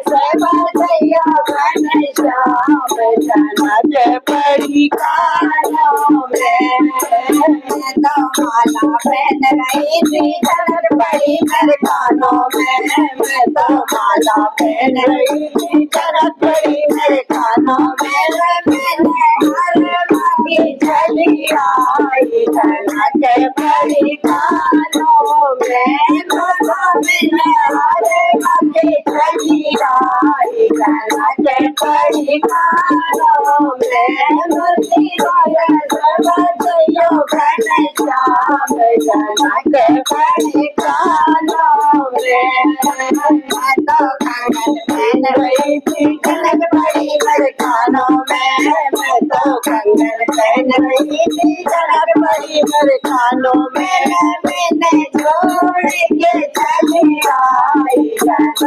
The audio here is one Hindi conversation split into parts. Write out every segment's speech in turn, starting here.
से बजैया घनश्याम जनक पड़ी कानों में। तो माला पहन रही थी जनक पड़ी मेरे कानों में। मैं तो माला पहन रही थी जनक पड़ी मेरे कानों में। मैंने हर बाकी चली आई जनक पड़ी कानों में। मैंने हर बाकी चली आई जनक पड़ी कानों में। मुझे बजैया घनश्याम जनक पड़ी कानों में। तो कंगन पहन रही थी जनक पड़ी मेरे कानों में। मैं तो कंगन पहन रही थी जनक पड़ी मेरे कानों में। मैंने छोड़ के चली आई जनक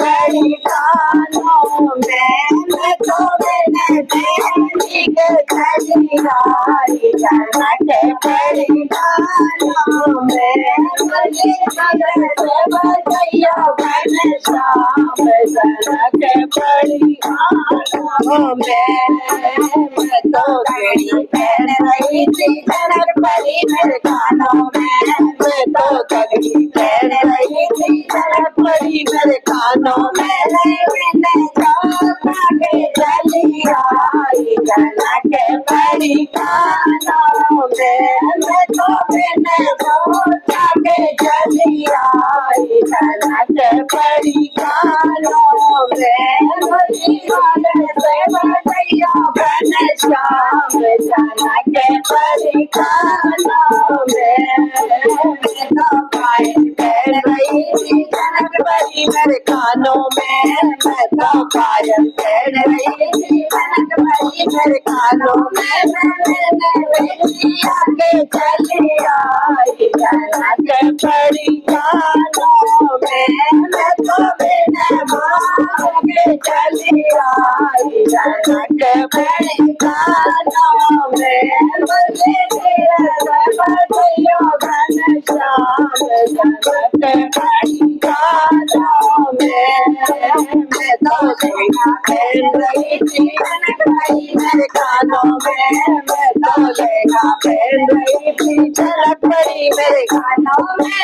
पड़ी कानों में। मैं तो मैंने पहनी के चली आई जनक पड़ी कानों में। मुझे से बजैया घनश्याम जनक पड़ी कानों में। मैं तो घड़ी पहन रही थी जनक पड़ी मेरे कानों में। मैं तो घड़ी पहन रही थी जनक पड़ी मेरे कानों में। मैंने चौका के चली आई जनक पड़ी कानों में। मैं तो मैंने चौका के चली आई जनक पड़ी कानों में। मुझे से बजैया घनश्याम जनक पड़ी कानों में। मैं तो पायल पहन रही थी जनक पड़ी मेरे कानों में। मैं तो पायल पहन रही थी जनक पड़ी मेरे कानों में। मैंने बेटिया के चली आई जनक पड़ी कानों में। मैं तो मैंने माँ के चली आई जनक पड़ी कानों में। मुझे बजैया घनश्याम जनक पड़ी कानों में। मैं तो लहंगा पहन रही थी जनक पड़ी मेरे कानों में। मैं तो लहंगा पहन रही थी जनक पड़ी मेरे कानों में।